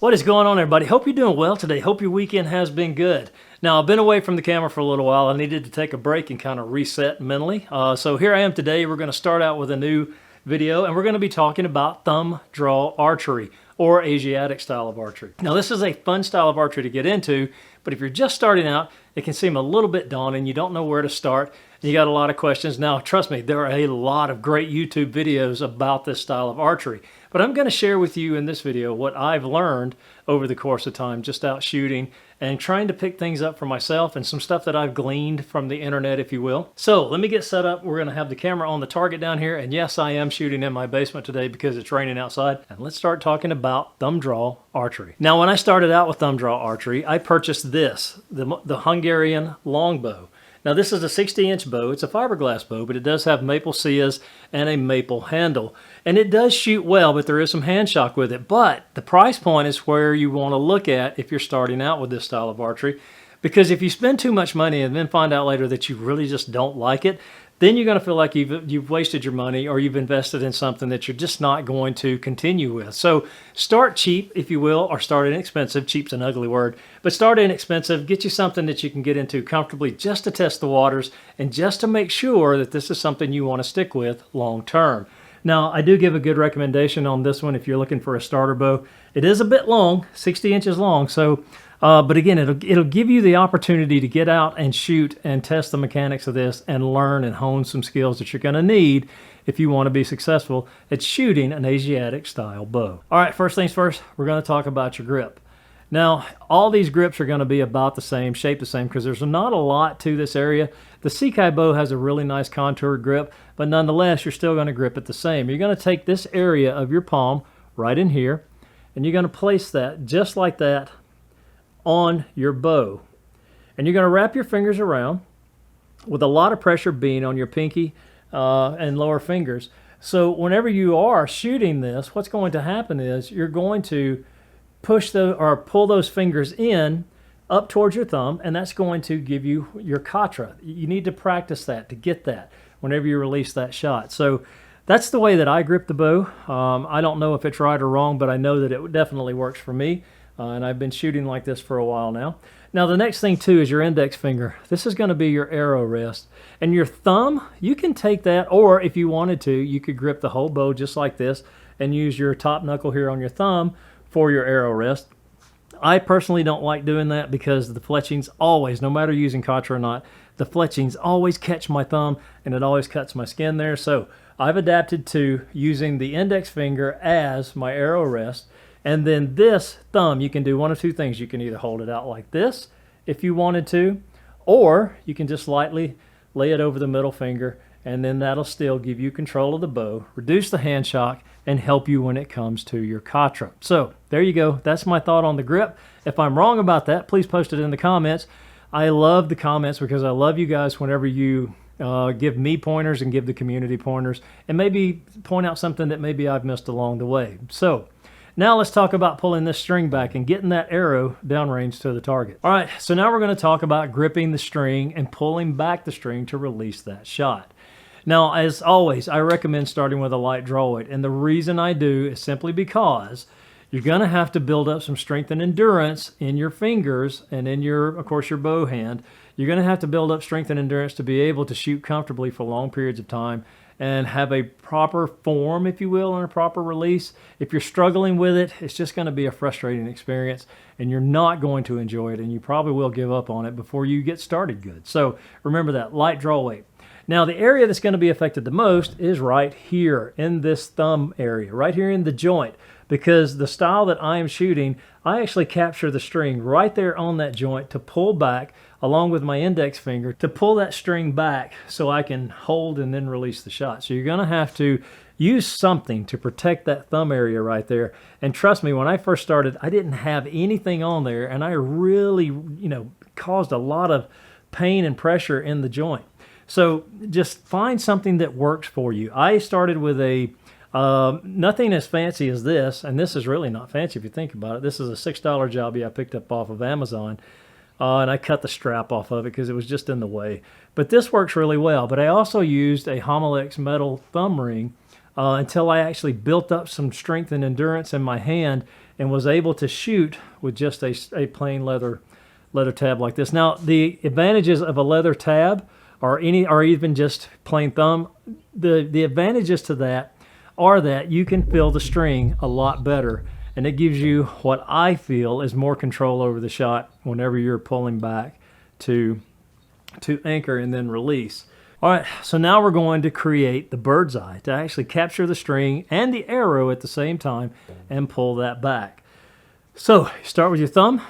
What is going on, everybody? Hope you're doing well today. Hope your weekend has been good. Now, I've been away from the camera for a little while. I needed to take a break and kind of reset mentally. So here I am today. We're going to start out with a new video, and we're going to be talking about thumb draw archery, or Asiatic style of archery. Now, this is a fun style of archery to get into, but if you're just starting out, it can seem a little bit daunting. You don't know where to start. You got a lot of questions. Now, trust me, there are a lot of great YouTube videos about this style of archery. But I'm going to share with you in this video what I've learned over the course of time just out shooting and trying to pick things up for myself and some stuff that I've gleaned from the internet, if you will. So let me get set up. We're going to have the camera on the target down here. And yes, I am shooting in my basement today because it's raining outside. And let's start talking about thumb draw archery. Now, when I started out with thumb draw archery, I purchased this, the Hungarian Longbow. Now, this is a 60-inch bow. It's a fiberglass bow, but it does have maple scias and a maple handle. And it does shoot well, but there is some hand shock with it. But the price point is where you want to look at if you're starting out with this style of archery. Because if you spend too much money and then find out later that you really just don't like it, then you're going to feel like you've wasted your money or you've invested in something that you're just not going to continue with. So start cheap, if you will, or start inexpensive. Cheap's an ugly word, but start inexpensive. Get you something that you can get into comfortably just to test the waters and just to make sure that this is something you want to stick with long term. Now, I do give a good recommendation on this one if you're looking for a starter bow. It is a bit long, 60 inches long, so but again, it'll give you the opportunity to get out and shoot and test the mechanics of this and learn and hone some skills that you're going to need if you want to be successful at shooting an Asiatic style bow. All right, first things first, we're going to talk about your grip. Now, all these grips are going to be about the same, shaped the same, because there's not a lot to this area. The Sekai bow has a really nice contoured grip, but nonetheless, you're still going to grip it the same. You're going to take this area of your palm right in here, and you're going to place that just like that on your bow. And you're going to wrap your fingers around with a lot of pressure being on your pinky and lower fingers. So whenever you are shooting this, what's going to happen is you're going to push or pull those fingers in up towards your thumb, and that's going to give you your katra. You need to practice that to get that whenever you release that shot. So that's the way that I grip the bow. I don't know if it's right or wrong, but I know that it definitely works for me. And I've been shooting like this for a while now. Now, the next thing, too, is your index finger. This is going to be your arrow rest. And your thumb, you can take that, or if you wanted to, you could grip the whole bow just like this and use your top knuckle here on your thumb for your arrow rest. I personally don't like doing that because the fletchings always, no matter using katra or not, the fletchings always catch my thumb and it always cuts my skin there. So I've adapted to using the index finger as my arrow rest. And then this thumb, you can do one of two things. You can either hold it out like this if you wanted to, or you can just lightly lay it over the middle finger, and then that'll still give you control of the bow, reduce the hand shock, and help you when it comes to your katra. So there you go. That's my thought on the grip. If I'm wrong about that, please post it in the comments. I love the comments because I love you guys whenever you give me pointers and give the community pointers, and maybe point out something that maybe I've missed along the way. So now let's talk about pulling this string back and getting that arrow downrange to the target. All right, so now we're going to talk about gripping the string and pulling back the string to release that shot. Now, as always, I recommend starting with a light draw weight, and the reason I do is simply because you're going to have to build up some strength and endurance in your fingers and in your, of course, your bow hand. You're going to have to build up strength and endurance to be able to shoot comfortably for long periods of time and have a proper form, if you will, and a proper release. If you're struggling with it, it's just going to be a frustrating experience, and you're not going to enjoy it, and you probably will give up on it before you get started good. So remember that, light draw weight. Now, the area that's going to be affected the most is right here in this thumb area, right here in the joint, because the style that I am shooting, I actually capture the string right there on that joint to pull back along with my index finger to pull that string back so I can hold and then release the shot. So you're going to have to use something to protect that thumb area right there. And trust me, when I first started, I didn't have anything on there, and I really, caused a lot of pain and pressure in the joint. So just find something that works for you. I started with a nothing as fancy as this, and this is really not fancy if you think about it. This is a $6 jobby I picked up off of Amazon. And I cut the strap off of it because it was just in the way. But this works really well. But I also used a Homolix metal thumb ring until I actually built up some strength and endurance in my hand and was able to shoot with just a plain leather tab like this. Now, the advantages of a leather tab or even just plain thumb, the advantages to that are that you can feel the string a lot better, and it gives you what I feel is more control over the shot whenever you're pulling back to anchor and then release. All right, so now we're going to create the bird's eye to actually capture the string and the arrow at the same time and pull that back. So you start with your thumb,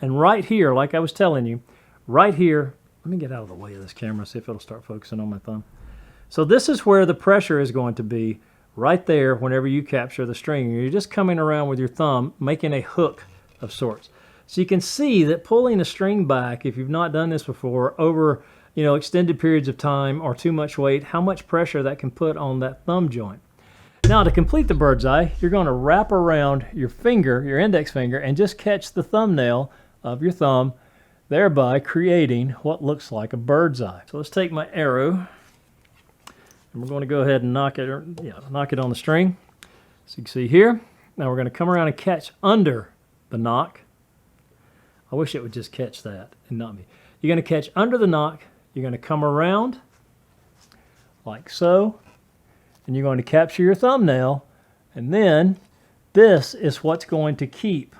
and right here, like I was telling you, right here, let me get out of the way of this camera, see if it'll start focusing on my thumb. So this is where the pressure is going to be, right there whenever you capture the string. You're just coming around with your thumb, making a hook of sorts. So you can see that pulling a string back, if you've not done this before, over extended periods of time or too much weight, how much pressure that can put on that thumb joint. Now, to complete the bird's eye, you're going to wrap around your finger, your index finger, and just catch the thumbnail of your thumb, thereby creating what looks like a bird's eye. So let's take my arrow, and we're going to go ahead and knock it on the string. So you can see here. Now we're going to come around and catch under the knock. I wish it would just catch that and not me. You're going to catch under the knock. You're going to come around like so, and you're going to capture your thumbnail, and then this is what's going to keep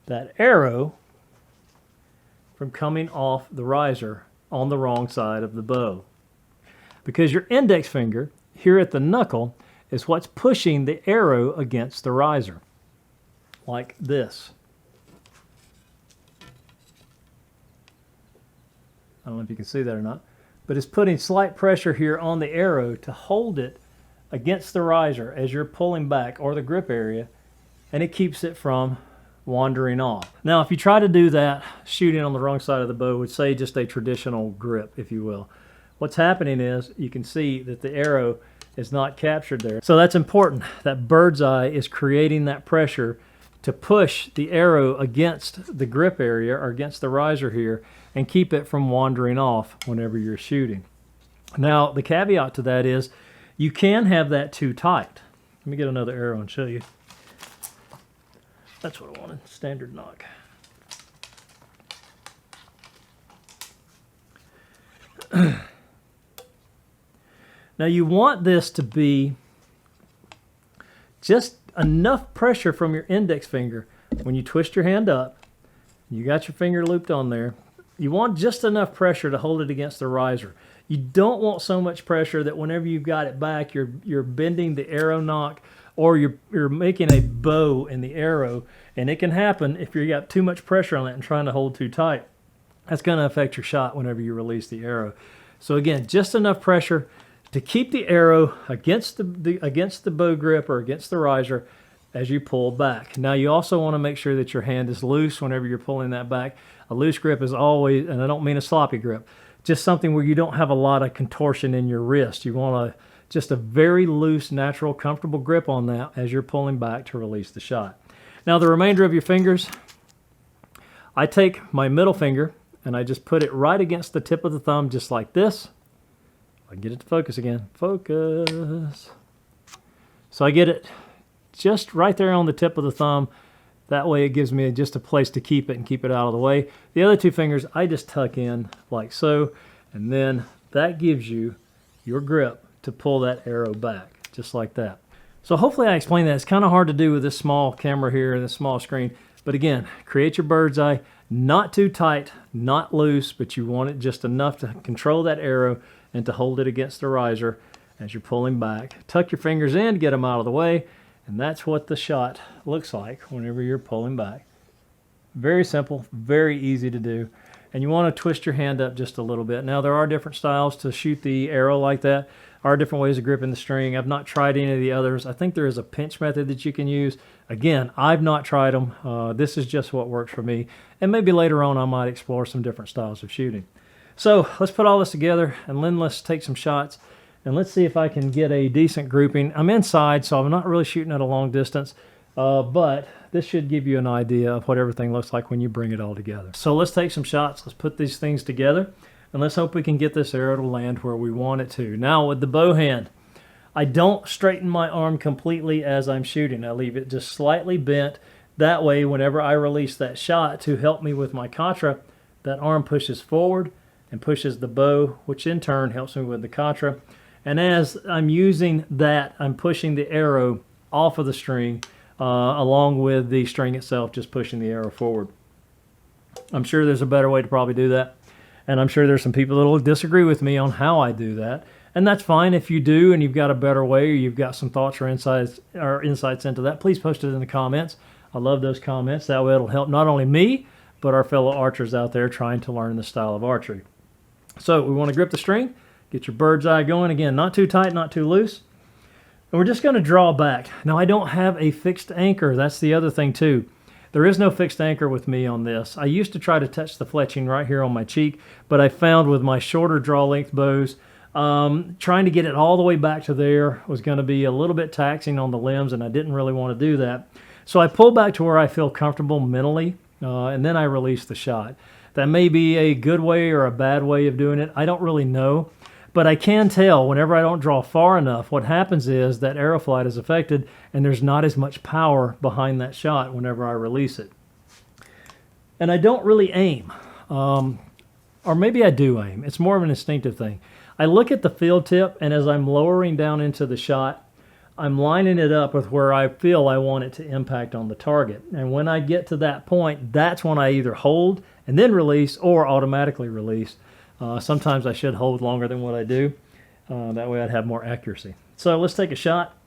that arrow from coming off the riser on the wrong side of the bow. Because your index finger here at the knuckle is what's pushing the arrow against the riser, like this. I don't know if you can see that or not, but it's putting slight pressure here on the arrow to hold it against the riser as you're pulling back, or the grip area, and it keeps it from wandering off. Now, if you try to do that shooting on the wrong side of the bow with, say, just a traditional grip, if you will, what's happening is you can see that the arrow is not captured there. So that's important. That bird's eye is creating that pressure to push the arrow against the grip area or against the riser here and keep it from wandering off whenever you're shooting. Now, the caveat to that is you can have that too tight. Let me get another arrow and show you. That's what I wanted, standard knock. Now you want this to be just enough pressure from your index finger when you twist your hand up. You got your finger looped on there. You want just enough pressure to hold it against the riser. You don't want so much pressure that whenever you've got it back, you're bending the arrow knock, or you're making a bow in the arrow, and it can happen if you got too much pressure on it and trying to hold too tight. That's going to affect your shot whenever you release the arrow. So again, just enough pressure to keep the arrow against the bow grip or against the riser as you pull back. Now you also want to make sure that your hand is loose whenever you're pulling that back. A loose grip is always, and I don't mean a sloppy grip, just something where you don't have a lot of contortion in your wrist. You want just a very loose, natural, comfortable grip on that as you're pulling back to release the shot. Now the remainder of your fingers, I take my middle finger and I just put it right against the tip of the thumb, just like this. I get it to focus again. Focus. So I get it just right there on the tip of the thumb. That way it gives me just a place to keep it and keep it out of the way. The other two fingers I just tuck in like so, and then that gives you your grip to pull that arrow back, just like that. So hopefully I explained that. It's kind of hard to do with this small camera here and this small screen. But again, create your bird's eye, not too tight, not loose, but you want it just enough to control that arrow and to hold it against the riser as you're pulling back. Tuck your fingers in, get them out of the way, and that's what the shot looks like whenever you're pulling back. Very simple, very easy to do. And you want to twist your hand up just a little bit. Now there are different styles to shoot the arrow like that. There are different ways of gripping the string. I've not tried any of the others. I think there is a pinch method that you can use. Again, I've not tried them. This is just what works for me. And maybe later on I might explore some different styles of shooting. So let's put all this together, and then let's take some shots. And let's see if I can get a decent grouping. I'm inside, so I'm not really shooting at a long distance. But this should give you an idea of what everything looks like when you bring it all together. So let's take some shots. Let's put these things together, and let's hope we can get this arrow to land where we want it to. Now with the bow hand, I don't straighten my arm completely as I'm shooting. I leave it just slightly bent. That way, whenever I release that shot to help me with my contra, that arm pushes forward and pushes the bow, which in turn helps me with the contra. And as I'm using that, I'm pushing the arrow off of the string, along with the string itself just pushing the arrow forward. I'm sure there's a better way to probably do that. And I'm sure there's some people that will disagree with me on how I do that. And that's fine if you do and you've got a better way, or you've got some thoughts or insights into that. Please post it in the comments. I love those comments. That way it'll help not only me, but our fellow archers out there trying to learn the style of archery. So we want to grip the string, get your bird's eye going. Again, not too tight, not too loose. And we're just going to draw back. Now, I don't have a fixed anchor. That's the other thing too. There is no fixed anchor with me on this. I used to try to touch the fletching right here on my cheek, but I found with my shorter draw length bows, trying to get it all the way back to there was going to be a little bit taxing on the limbs, and I didn't really want to do that. So I pull back to where I feel comfortable mentally, and then I release the shot. That may be a good way or a bad way of doing it. I don't really know. But I can tell whenever I don't draw far enough, what happens is that arrow flight is affected and there's not as much power behind that shot whenever I release it. And I don't really aim. Or maybe I do aim. It's more of an instinctive thing. I look at the field tip, and as I'm lowering down into the shot, I'm lining it up with where I feel I want it to impact on the target. And when I get to that point, that's when I either hold and then release or automatically release. Sometimes I should hold longer than what I do. That way I'd have more accuracy. So let's take a shot.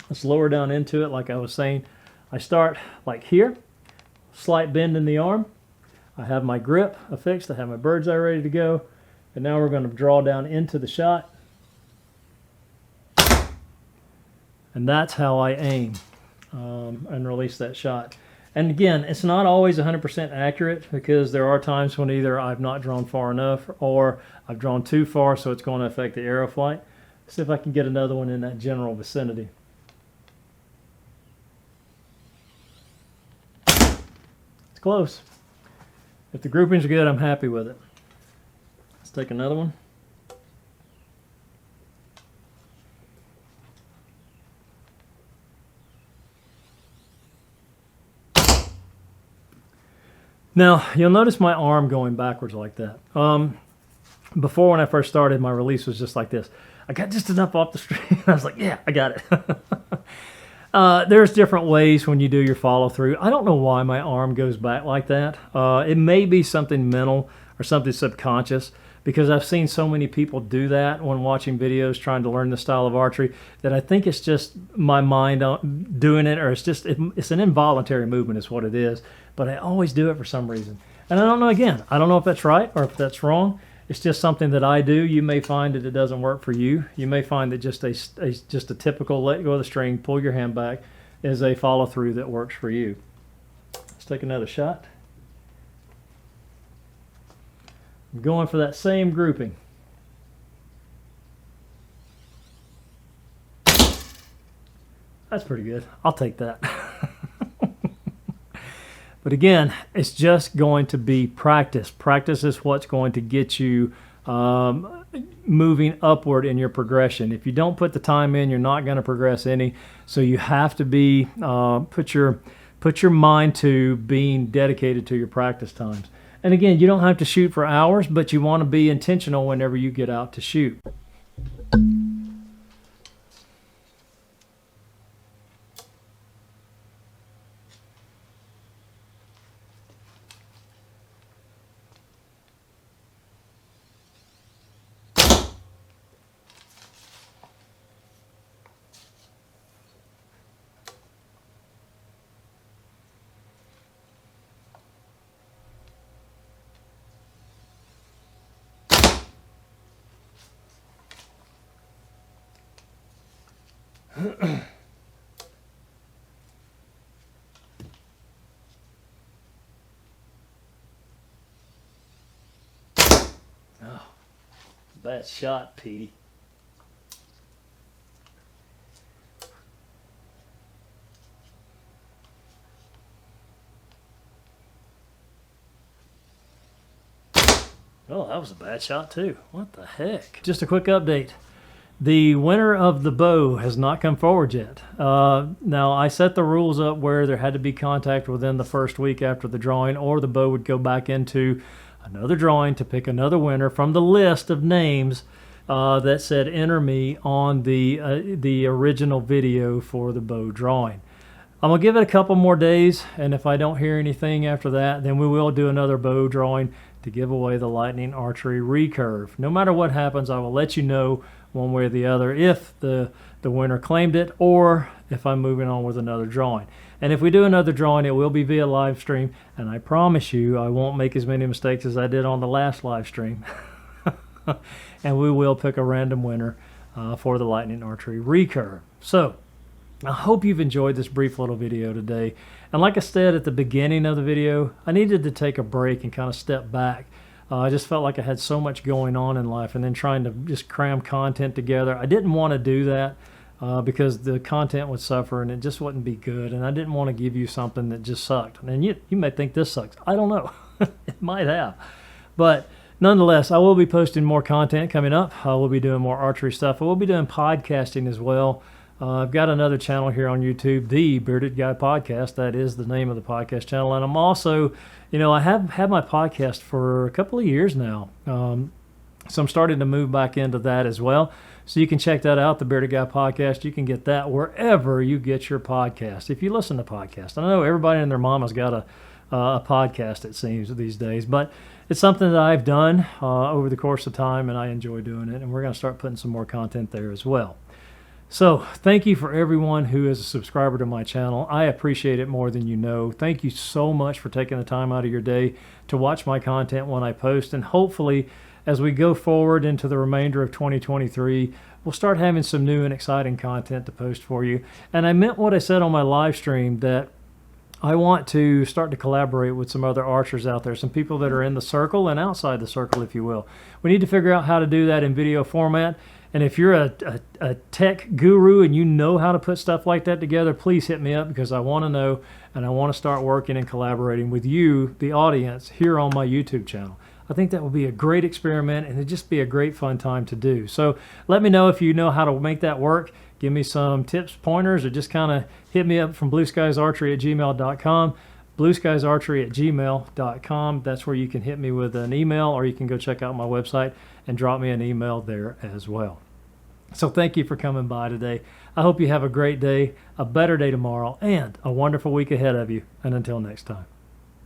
Let's lower down into it like I was saying. I start like here, slight bend in the arm. I have my grip affixed. I have my bird's eye ready to go. And now we're going to draw down into the shot. And that's how I aim and release that shot. And again, it's not always 100% accurate, because there are times when either I've not drawn far enough or I've drawn too far, so it's going to affect the arrow flight. See if I can get another one in that general vicinity. It's close. If the grouping's good, I'm happy with it. Let's take another one. Now, you'll notice my arm going backwards like that. Before, when I first started, my release was just like this. I got just enough off the string. I was like, yeah, I got it. There's different ways when you do your follow through. I don't know why my arm goes back like that. It may be something mental or something subconscious, because I've seen so many people do that when watching videos trying to learn the style of archery, that I think it's just my mind doing it, or it's an involuntary movement is what it is. But I always do it for some reason. And I don't know, again, I don't know if that's right or if that's wrong. It's just something that I do. You may find that it doesn't work for you. You may find that just a typical let go of the string, pull your hand back, is a follow through that works for you. Let's take another shot. I'm going for that same grouping. That's pretty good. I'll take that. But again, it's just going to be practice. Practice is what's going to get you moving upward in your progression. If you don't put the time in, you're not going to progress any. So you have to be put your mind to being dedicated to your practice times. And again, you don't have to shoot for hours, but you want to be intentional whenever you get out to shoot. Oh, bad shot, Petey. Oh, that was a bad shot too. What the heck? Just a quick update. The winner of the bow has not come forward yet. Now, I set the rules up where there had to be contact within the first week after the drawing, or the bow would go back into another drawing to pick another winner from the list of names that said enter me on the original video for the bow drawing. I'm going to give it a couple more days, and if I don't hear anything after that, then we will do another bow drawing to give away the Lightning Archery recurve. No matter what happens, I will let you know one way or the other if the winner claimed it, or if I'm moving on with another drawing. And if we do another drawing, it will be via live stream, and I promise you I won't make as many mistakes as I did on the last live stream. And we will pick a random winner for the Lightning Archery recurve. So I hope you've enjoyed this brief little video today. And like I said at the beginning of the video, I needed to take a break and kind of step back. I just felt like I had so much going on in life, and then trying to just cram content together. I didn't want to do that because the content would suffer and it just wouldn't be good. And I didn't want to give you something that just sucked. And you may think this sucks. I don't know. It might have. But nonetheless, I will be posting more content coming up. I will be doing more archery stuff. I will be doing podcasting as well. I've got another channel here on YouTube, The Bearded Guy Podcast. That is the name of the podcast channel. And I'm also, I have had my podcast for a couple of years now. So I'm starting to move back into that as well. So you can check that out, The Bearded Guy Podcast. You can get that wherever you get your podcast. If you listen to podcasts. I know everybody and their mama's got a podcast, it seems, these days. But it's something that I've done over the course of time, and I enjoy doing it. And we're going to start putting some more content there as well. So thank you for everyone who is a subscriber to my channel. I appreciate it more than you know. Thank you so much for taking the time out of your day to watch my content when I post. And hopefully, as we go forward into the remainder of 2023, we'll start having some new and exciting content to post for you. And I meant what I said on my live stream, that I want to start to collaborate with some other archers out there, some people that are in the circle and outside the circle, if you will. We need to figure out how to do that in video format. And if you're a tech guru and you know how to put stuff like that together, please hit me up, because I want to know, and I want to start working and collaborating with you, the audience, here on my YouTube channel. I think that would be a great experiment, and it'd just be a great fun time to do. So let me know if you know how to make that work. Give me some tips, pointers, or just kind of hit me up from blueskiesarchery@gmail.com. blueskiesarchery@gmail.com. That's where you can hit me with an email, or you can go check out my website and drop me an email there as well. So thank you for coming by today. I hope you have a great day, a better day tomorrow, and a wonderful week ahead of you. And until next time.